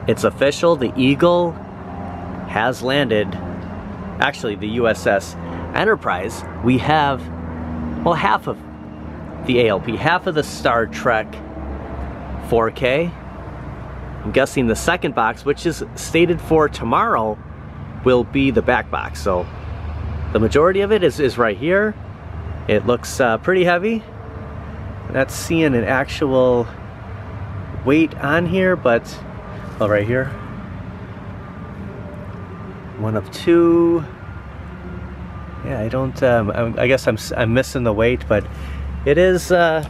It's official, the Eagle has landed. Actually, the USS Enterprise. We have, well, half of the ALP, half of the Star Trek 4K. I'm guessing the second box, which is stated for tomorrow, will be the back box. So the majority of it is right here. It looks pretty heavy. Not seeing an actual weight on here, but right here. One of two. Yeah, I don't. I guess I'm missing the weight, but it is. I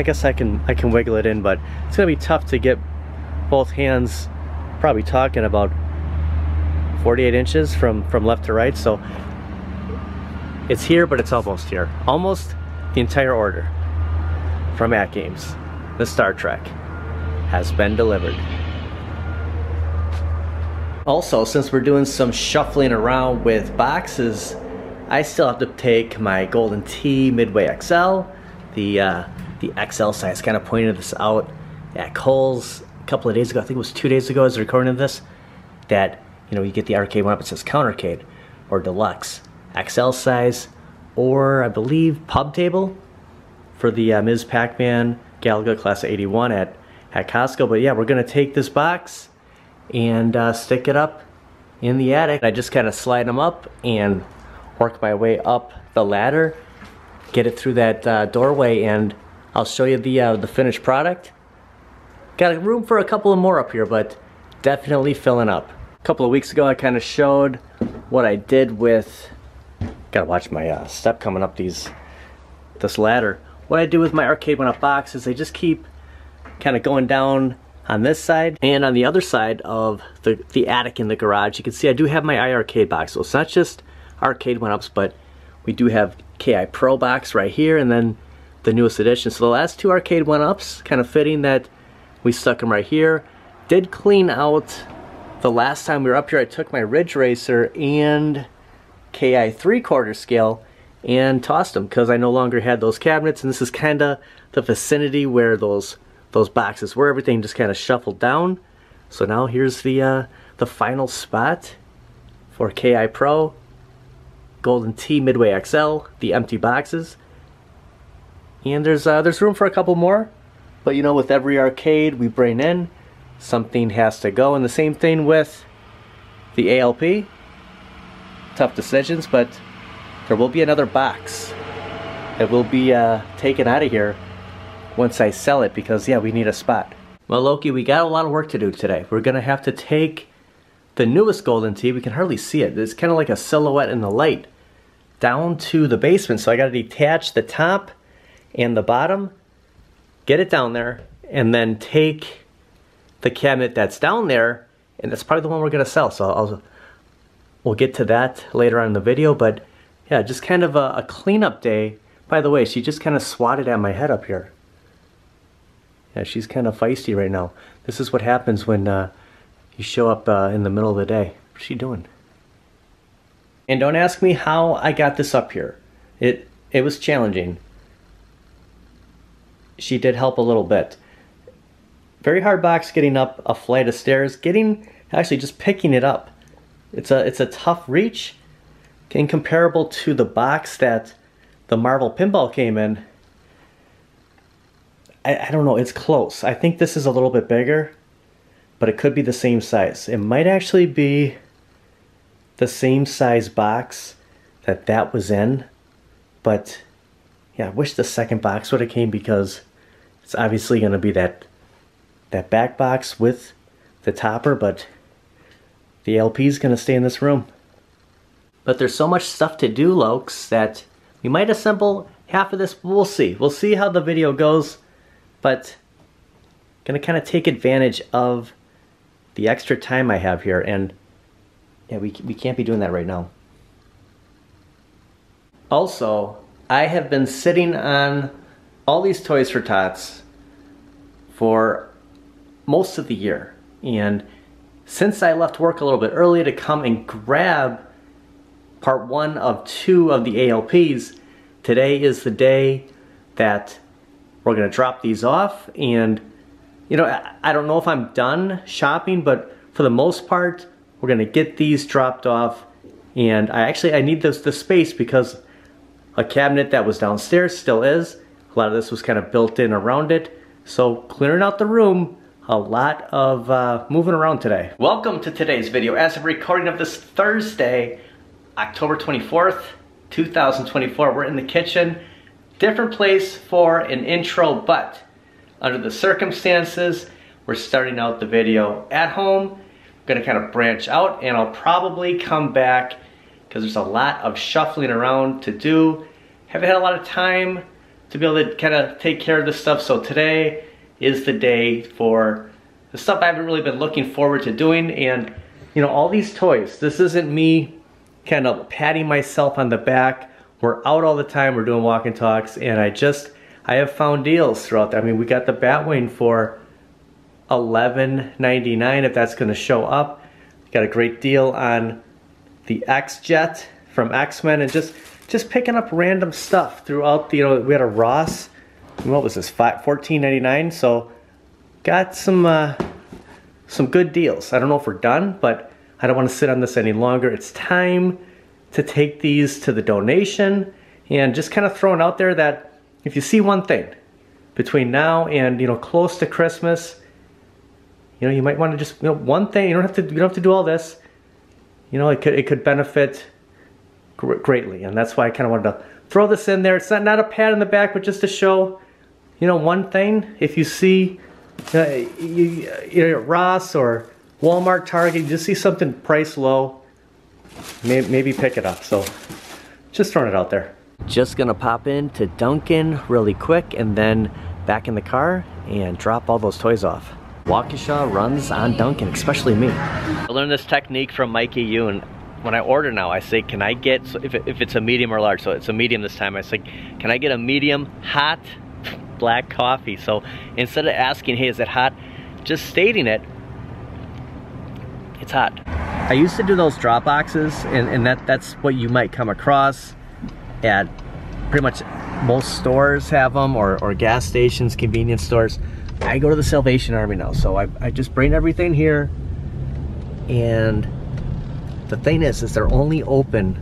guess I can wiggle it in, but it's gonna be tough to get both hands. Probably talking about 48 inches from left to right. So it's here, but it's almost here. Almost the entire order from ATGames. The Star Trek has been delivered. Also, since we're doing some shuffling around with boxes, I still have to take my Golden Tee Midway XL, the XL size. Kind of pointed this out at Kohl's a couple of days ago. I think it was 2 days ago as I was recording this. That, you know, you get the Arcade1up, it says Countercade or Deluxe XL size, or I believe Pub Table for the Ms. Pac-Man Galaga Class 81 at Costco. But yeah, we're gonna take this box and stick it up in the attic. I just kind of slide them up and work my way up the ladder, get it through that doorway, and I'll show you the finished product. Got room for a couple of more up here, but definitely filling up. A couple of weeks ago I kind of showed what I did with, gotta watch my step coming up this ladder. What I do with my Arcade1up box is I just keep kind of going down on this side, and on the other side of the attic in the garage, you can see I do have my iArcade box. So it's not just Arcade1ups, but we do have KI Pro box right here, and then the newest edition. So the last two Arcade1ups, kind of fitting that we stuck them right here. Did clean out the last time we were up here. I took my Ridge Racer and KI 3/4 scale and tossed them because I no longer had those cabinets, and this is kind of the vicinity where those boxes were. Everything just kind of shuffled down. So now here's the final spot for KI Pro, Golden Tee Midway XL, the empty boxes. And there's room for a couple more, but you know, with every arcade we bring in, something has to go. And the same thing with the ALP. Tough decisions, but there will be another box that will be taken out of here once I sell it, because yeah, we need a spot. Well, Loki, we got a lot of work to do today. We're gonna have to take the newest Golden Tee, we can hardly see it, it's kind of like a silhouette in the light, down to the basement. So I gotta detach the top and the bottom, get it down there, and then take the cabinet that's down there, and that's probably the one we're gonna sell. So we'll get to that later on in the video. But yeah, just kind of a cleanup day. By the way, she just kind of swatted at my head up here. Yeah, she's kind of feisty right now. This is what happens when you show up in the middle of the day. What's she doing? And don't ask me how I got this up here. It was challenging. She did help a little bit. Very hard box getting up a flight of stairs. Actually just picking it up. It's a tough reach. Incomparable to the box that the Marvel Pinball came in. I don't know, it's close. I think this is a little bit bigger, but it could be the same size. It might actually be the same size box that was in, but yeah, I wish the second box would have came, because it's obviously going to be that back box with the topper, but the LP is going to stay in this room. But there's so much stuff to do, Lokes, that we might assemble half of this. We'll see. We'll see how the video goes. But gonna kind of take advantage of the extra time I have here, and yeah, we can't be doing that right now. Also, I have been sitting on all these Toys for Tots for most of the year, and since I left work a little bit early to come and grab part 1 of 2 of the ALPs, today is the day that we're going to drop these off and you know, I don't know if I'm done shopping, but for the most part, we're gonna get these dropped off. And I need the space because a cabinet that was downstairs still is. A lot of this was kind of built in around it. So clearing out the room, a lot of moving around today. Welcome to today's video. As of recording of this Thursday, October 24th, 2024, we're in the kitchen. Different place for an intro, but under the circumstances, we're starting out the video at home. I'm gonna kind of branch out and I'll probably come back because there's a lot of shuffling around to do. Haven't had a lot of time to be able to kind of take care of this stuff, so today is the day for the stuff I haven't really been looking forward to doing. And you know, all these toys, this isn't me kind of patting myself on the back. We're out all the time, we're doing walk and talks, and I have found deals throughout there. I mean, we got the Batwing for $11.99 if that's gonna show up. Got a great deal on the X-Jet from X-Men, and just picking up random stuff throughout the, you know, we had a Ross, what was this, $14.99, so got some good deals. I don't know if we're done, but I don't want to sit on this any longer. It's time to take these to the donation, and just kind of throwing out there that if you see one thing between now and, you know, close to Christmas, you know, you might want to just, you know, one thing. You don't have to do all this. You know, it could benefit greatly, and that's why I kind of wanted to throw this in there. It's not a pat on the back, but just to show, you know, one thing. If you see, you know, Ross or Walmart, Target, you just see something priced low, maybe pick it up. So just throwing it out there. Just gonna pop into Dunkin' really quick and then back in the car and drop all those toys off. Waukesha runs on Dunkin', especially me. I learned this technique from Mikey Yu, and when I order now, I say, can I get, so if it's a medium or large, so it's a medium this time, I say, can I get a medium hot black coffee? So instead of asking, hey, is it hot, just stating it, it's hot. I used to do those drop boxes, and that's what you might come across at pretty much most stores have them, or gas stations, convenience stores. I go to the Salvation Army now, so I just bring everything here, and the thing is they're only open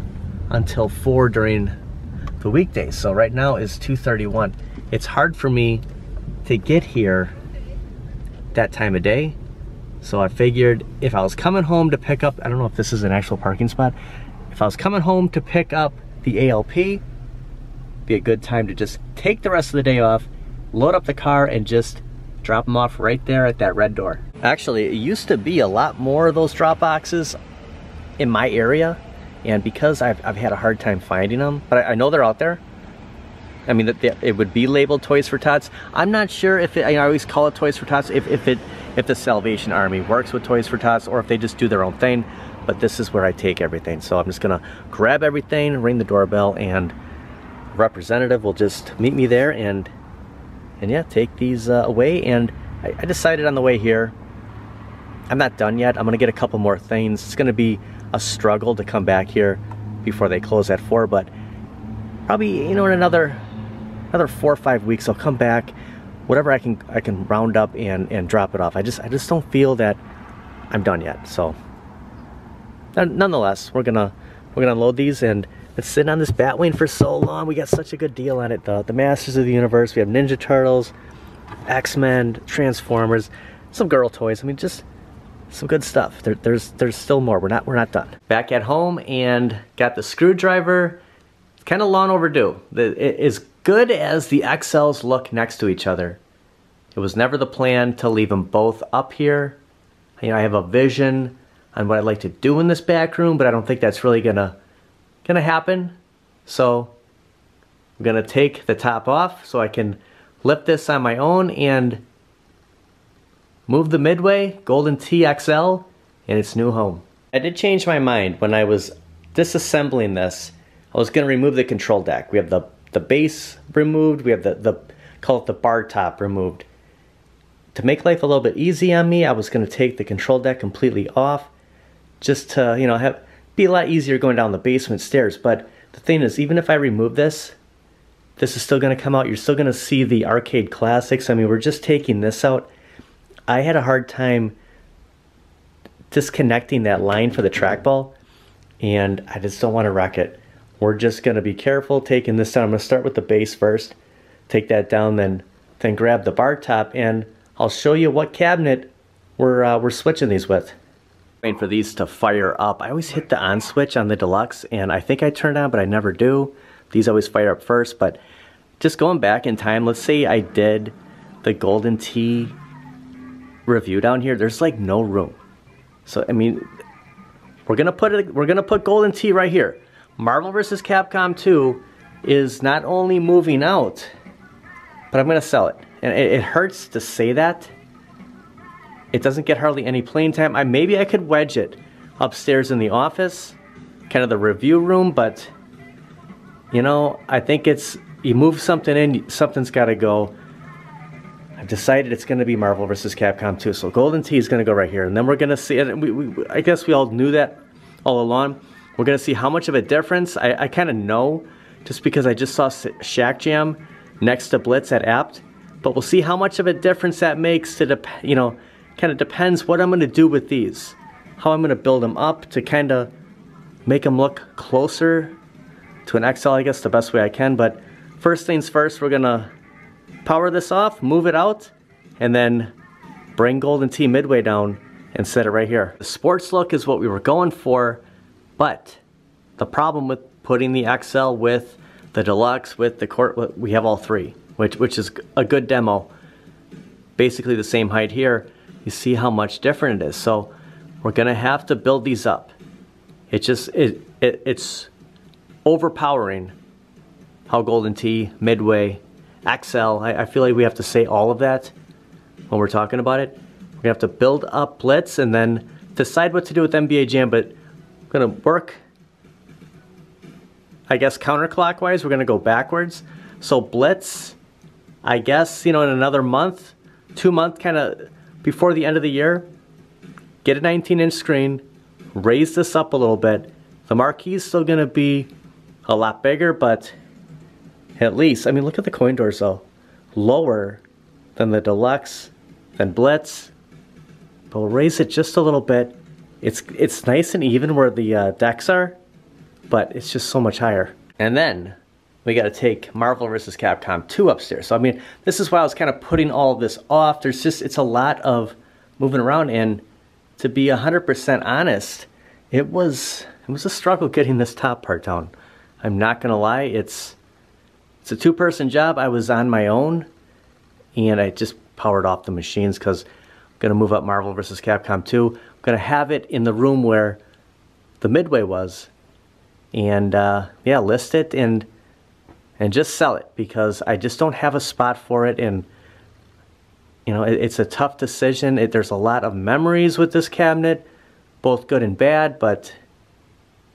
until 4 during the weekdays. So right now is 2:31. It's hard for me to get here that time of day. So I figured if I was coming home to pick up, I don't know if this is an actual parking spot, if I was coming home to pick up the ALP, be a good time to just take the rest of the day off, load up the car, and just drop them off right there at that red door. Actually, it used to be a lot more of those drop boxes in my area, and because I've had a hard time finding them, but I know they're out there. I mean, it would be labeled Toys for Tots. I'm not sure if I always call it Toys for Tots, if the Salvation Army works with Toys for Tots, or if they just do their own thing. But this is where I take everything. So I'm just gonna grab everything, ring the doorbell, and a representative will just meet me there and yeah, take these away. And I decided on the way here, I'm not done yet. I'm gonna get a couple more things. It's gonna be a struggle to come back here before they close at 4, but probably, you know, in another 4 or 5 weeks I'll come back, whatever I can round up and drop it off. I just don't feel that I'm done yet. So nonetheless, we're gonna unload these, and it's sitting on this Batwing for so long. We got such a good deal on it. The Masters of the Universe, we have Ninja Turtles, X-Men, Transformers, some girl toys. I mean, just some good stuff. There's still more. We're not done. Back at home and got the screwdriver. It's kind of long overdue. As good as the XLs look next to each other, it was never the plan to leave them both up here. You know, I have a vision on what I'd like to do in this back room, but I don't think that's really gonna happen. So I'm gonna take the top off so I can lift this on my own and move the Midway Golden TXL in its new home. I did change my mind when I was disassembling this. I was gonna remove the control deck. We have the base removed, we have the call it the bar top removed. To make life a little bit easy on me, I was gonna take the control deck completely off, just to, you know, be a lot easier going down the basement stairs. But the thing is, even if I remove this is still gonna come out. You're still gonna see the arcade classics. I mean, we're just taking this out. I had a hard time disconnecting that line for the trackball, and I just don't want to wreck it. We're just going to be careful taking this down. I'm going to start with the base first, take that down, then grab the bar top, and I'll show you what cabinet we're switching these with. Waiting for these to fire up. I always hit the on switch on the Deluxe, and I think I turn it on, but I never do. These always fire up first, but just going back in time, let's say I did the Golden Tee review down here. There's like no room. So I mean, we're gonna put Golden Tee right here. Marvel vs. Capcom 2 is not only moving out, but I'm gonna sell it. And it hurts to say that. It doesn't get hardly any playing time. Maybe I could wedge it upstairs in the office, kind of the review room, but you know, I think you move something in, something's gotta go. I've decided it's going to be Marvel vs. Capcom 2. So Golden Tee is going to go right here. And then we're going to see, and I guess we all knew that all along. We're going to see how much of a difference. I kind of know just because I just saw Shack Jam next to Blitz at Apt. But we'll see how much of a difference that makes to, you know, kind of depends what I'm going to do with these. How I'm going to build them up to kind of make them look closer to an XL, I guess, the best way I can. But first things first, we're going to power this off, move it out, and then bring Golden Tee midway down and set it right here. The sports look is what we were going for, but the problem with putting the XL with the Deluxe, with the Court, we have all three, which is a good demo. Basically the same height here. You see how much different it is. So we're gonna have to build these up. It's overpowering how Golden Tee, Midway, XL, I feel like we have to say all of that when we're talking about it. We're gonna have to build up Blitz and then decide what to do with NBA Jam, but we're gonna work, I guess, counterclockwise. We're gonna go backwards. So Blitz, I guess, you know, in another month, 2 months, kind of before the end of the year, get a 19-inch screen, raise this up a little bit. The marquee's still gonna be a lot bigger, but at least, I mean, look at the coin doors though. Lower than the Deluxe, than Blitz. But we'll raise it just a little bit. It's nice and even where the decks are, but it's just so much higher. And then we gotta take Marvel vs. Capcom 2 upstairs. So I mean, this is why I was kind of putting all of this off. It's a lot of moving around, and to be 100% honest, it was a struggle getting this top part down. I'm not gonna lie, it's a two-person job. I was on my own, and I just powered off the machines because I'm gonna move up Marvel vs. Capcom 2. I'm gonna have it in the room where the Midway was, and yeah, list it and just sell it because I just don't have a spot for it. And you know, it's a tough decision. There's a lot of memories with this cabinet, both good and bad, but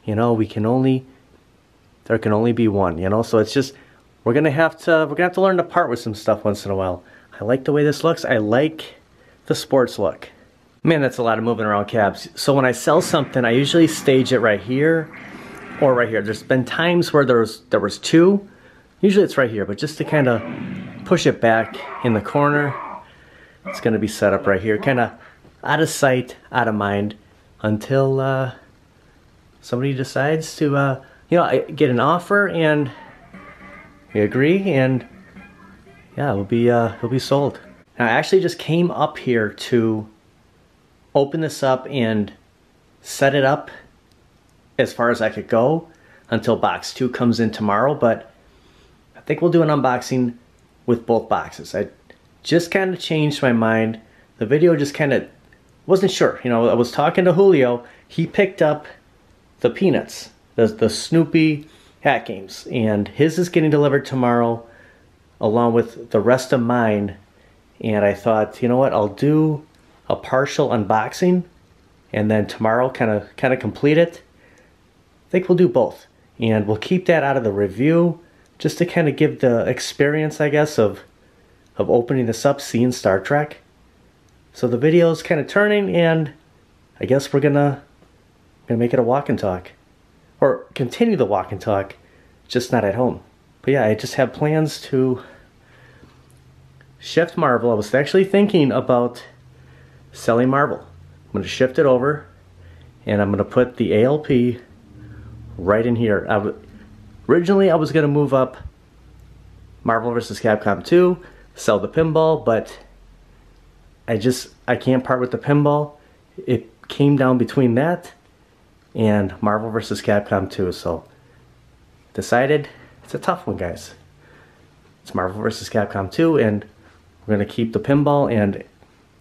you know, there can only be one, you know. So it's just, we're gonna have to learn to part with some stuff once in a while. I like the way this looks. I like the sports look. Man, that's a lot of moving around cabs. So when I sell something, I usually stage it right here or right here. There's been times where there was two. Usually it's right here, but just to kind of push it back in the corner, it's gonna be set up right here, kind of out of sight, out of mind, until somebody decides to, you know, get an offer and we agree, and yeah, it'll be sold. Now, I actually just came up here to open this up and set it up as far as I could go until box 2 comes in tomorrow, but I think we'll do an unboxing with both boxes. I just kind of changed my mind. The video just kind of wasn't sure. You know, I was talking to Julio. He picked up the Peanuts, the Snoopy hat games, and his is getting delivered tomorrow along with the rest of mine. And I thought, you know what, I'll do a partial unboxing and then tomorrow kind of complete it. I think we'll do both, and we'll keep that out of the review just to kind of give the experience, I guess, of opening this up, seeing Star Trek. So the video's kind of turning, and I guess we're gonna make it a walk and talk. Or continue the walk and talk, just not at home. But yeah, I just have plans to shift Marvel. I was actually thinking about selling Marvel. I'm going to shift it over, and I'm going to put the ALP right in here. Originally I was going to move up Marvel vs. Capcom 2, sell the pinball, but I can't part with the pinball. It came down between that and Marvel vs. Capcom 2, so decided it's a tough one, guys. It's Marvel vs. Capcom 2, and we're going to keep the pinball, and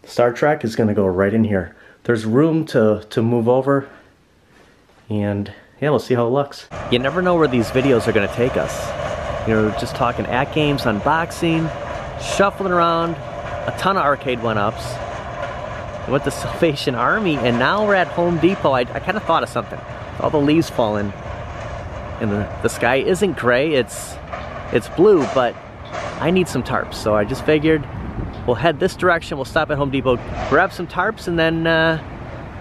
Star Trek is going to go right in here. There's room to move over, and yeah, we'll see how it looks. You never know where these videos are going to take us. You know, just talking ATGames, unboxing, shuffling around, a ton of Arcade1ups. Went to Salvation Army, and now we're at Home Depot. I kind of thought of something. All the leaves falling, and the sky isn't gray, it's blue, but I need some tarps, so I just figured we'll head this direction. We'll stop at Home Depot, grab some tarps, and then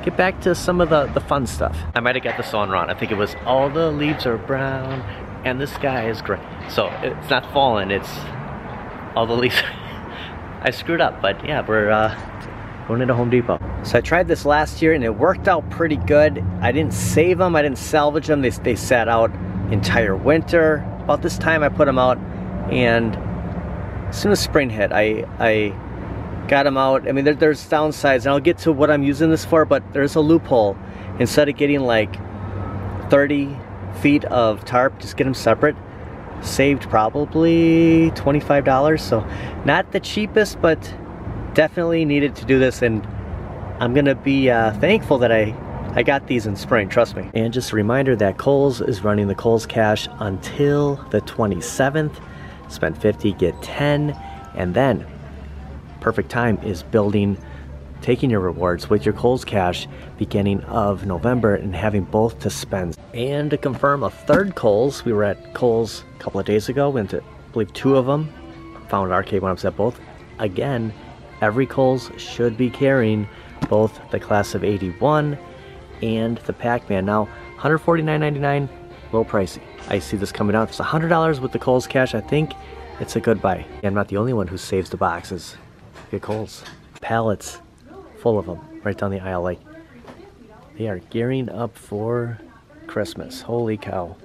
get back to some of the fun stuff. I might have got this on wrong. I think it was all the leaves are brown and the sky is gray. So it's not falling, it's all the leaves. I screwed up, but yeah, we're going into Home Depot. So I tried this last year and it worked out pretty good. I didn't save them, I didn't salvage them. They sat out entire winter. About this time I put them out, and as soon as spring hit, I got them out. I mean, there's downsides, and I'll get to what I'm using this for, but there's a loophole. Instead of getting like 30 feet of tarp, just get them separate. Saved probably $25, so not the cheapest, but definitely needed to do this, and I'm gonna be thankful that I got these in spring, trust me. And just a reminder that Kohl's is running the Kohl's Cash until the 27th. Spend 50, get 10, and then perfect time is taking your rewards with your Kohl's Cash beginning of November and having both to spend. And to confirm a third Kohl's, we were at Kohl's a couple of days ago, went to, I believe, 2 of them, found Arcade1ups at both. Again, every Kohl's should be carrying both the Class of 81 and the Pac-Man. Now, $149.99, a little pricey. I see this coming out. If it's $100 with the Kohl's Cash, I think it's a good buy. I'm not the only one who saves the boxes. Get Kohl's. Pallets full of them right down the aisle. Like, they are gearing up for Christmas. Holy cow.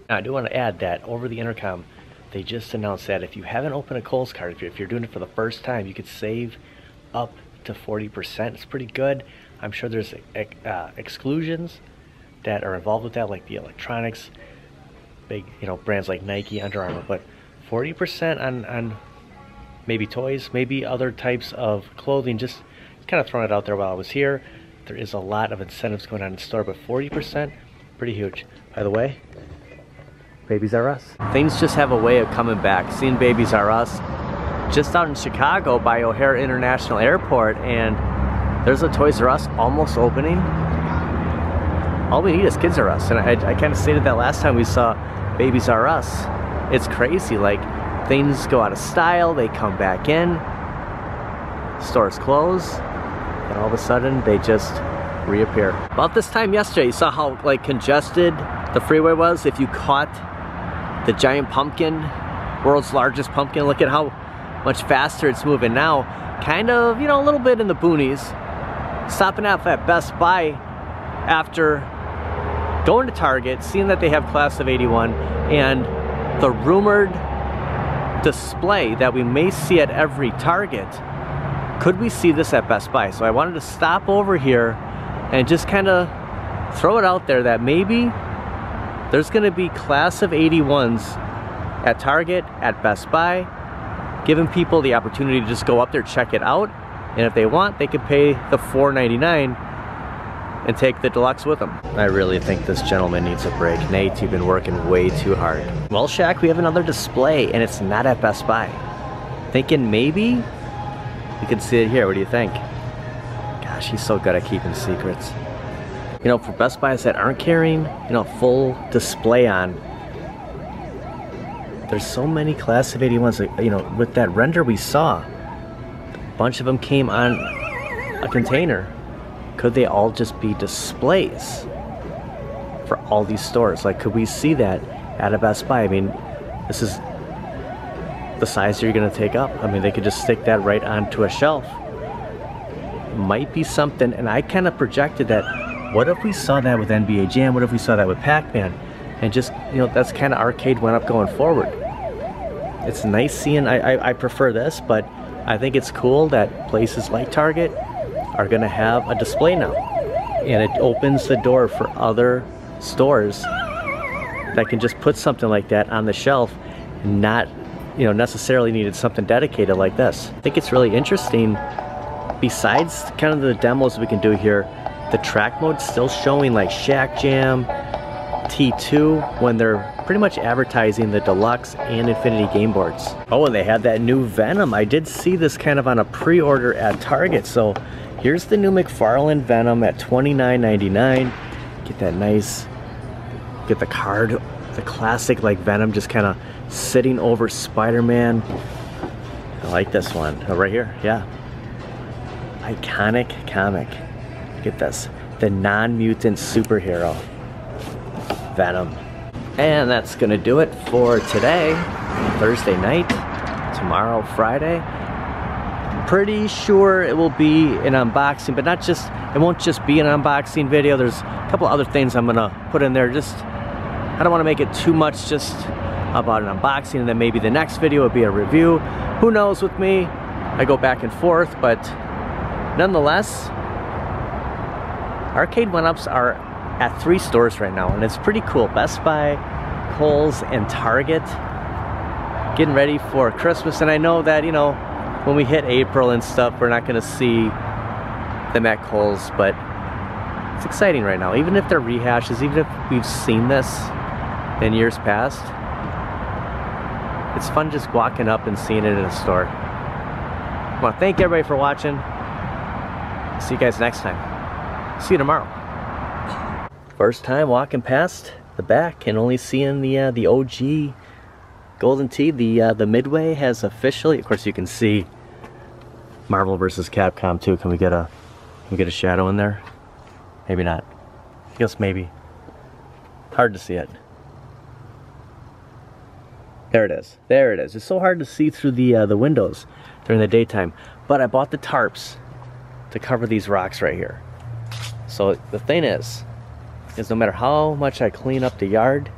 Now, I do want to add that over the intercom, they just announced that if you haven't opened a Kohl's card, if you're doing it for the first time, you could save up to 40%. It's pretty good. I'm sure there's exclusions that are involved with that, like the electronics, big, you know, brands like Nike, Under Armour, but 40% on maybe toys, maybe other types of clothing. Just kind of throwing it out there while I was here. There is a lot of incentives going on in the store, but 40%, pretty huge. By the way, Babies R Us. Things just have a way of coming back. Seeing Babies R Us just out in Chicago by O'Hare International Airport, and there's a Toys R Us almost opening. All we need is Kids R Us, and I kind of stated that last time we saw Babies R Us. It's crazy, like things go out of style, they come back in, stores close, and all of a sudden they just reappear. About this time yesterday, you saw how like congested the freeway was. If you caught the giant pumpkin, world's largest pumpkin, look at how much faster it's moving now. Kind of, you know, a little bit in the boonies. Stopping up at Best Buy after going to Target, seeing that they have Class of 81 and the rumored display that we may see at every Target. Could we see this at Best Buy? So I wanted to stop over here and just kind of throw it out there that maybe there's going to be Class of 81s at Target, at Best Buy, giving people the opportunity to just go up there, check it out, and if they want, they could pay the $4.99 and take the deluxe with them. I really think this gentleman needs a break. Nate, you've been working way too hard. Well, Shaq, we have another display, and it's not at Best Buy. Thinking maybe you can see it here. What do you think? Gosh, he's so good at keeping secrets. You know, for Best Buys that aren't carrying, you know, full display on, there's so many Class of 81s, you know, with that render we saw, a bunch of them came on a container. Could they all just be displays for all these stores? Like, could we see that at a Best Buy? I mean, this is the size you're gonna take up. I mean, they could just stick that right onto a shelf might be something, and I kind of projected that, what if we saw that with NBA Jam? What if we saw that with Pac-Man? And just, you know, that's kind of Arcade1up going forward. It's nice seeing, I prefer this, but I think it's cool that places like Target are gonna have a display now. And it opens the door for other stores that can just put something like that on the shelf and not, you know, necessarily needed something dedicated like this. I think it's really interesting. Besides kind of the demos we can do here, the track mode's still showing like Shack Jam, T2, when they're pretty much advertising the deluxe and infinity game boards. Oh, and they had that new Venom. I did see this kind of on a pre-order at Target. So here's the new McFarlane Venom at $29.99. Get that nice, get the card, the classic like Venom just kind of sitting over Spider-Man. I like this one. Oh, right here, yeah. Iconic comic. Look at this, the non-mutant superhero, Venom. And that's gonna do it for today, Thursday night. Tomorrow, Friday. Pretty sure it will be an unboxing, but not just, it won't just be an unboxing video. There's a couple other things I'm gonna put in there. Just, I don't wanna make it too much just about an unboxing, and then maybe the next video will be a review. Who knows with me? I go back and forth, but nonetheless, Arcade1ups are at 3 stores right now, and it's pretty cool. Best Buy, Kohl's, and Target. Getting ready for Christmas, and I know that, you know, when we hit April and stuff, we're not gonna see them at Kohl's, but it's exciting right now. Even if they're rehashes, even if we've seen this in years past, it's fun just walking up and seeing it in a store. I want to thank everybody for watching. See you guys next time. See you tomorrow. First time walking past the back and only seeing the OG Golden Tee. The Midway has officially, of course you can see Marvel vs. Capcom too. Can we get a shadow in there? Maybe not. I guess maybe. Hard to see it. There it is. There it is. It's so hard to see through the windows during the daytime. But I bought the tarps to cover these rocks right here. So the thing is no matter how much I clean up the yard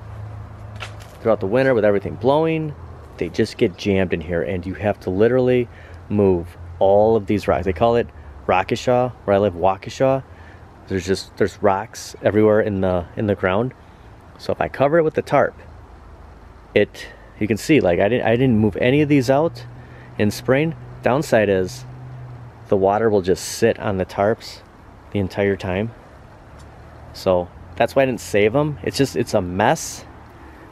throughout the winter with everything blowing, they just get jammed in here, and you have to literally move all of these rocks. They call it Waukesha, where I live, Waukesha. There's rocks everywhere in the ground. So if I cover it with the tarp, you can see, like, I didn't move any of these out in spring. Downside is the water will just sit on the tarps the entire time. So that's why I didn't save them. It's a mess,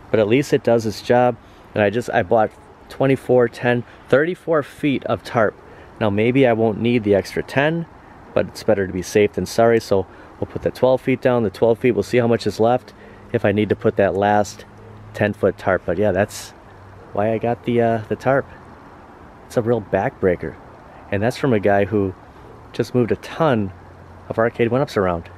but at least it does its job. And I bought 34 feet of tarp. Now maybe I won't need the extra 10, but it's better to be safe than sorry. So we'll put the 12 feet down, the 12 feet, we'll see how much is left if I need to put that last 10-foot tarp. But yeah, that's why I got the tarp. It's a real backbreaker, and that's from a guy who just moved a ton of Arcade1ups around.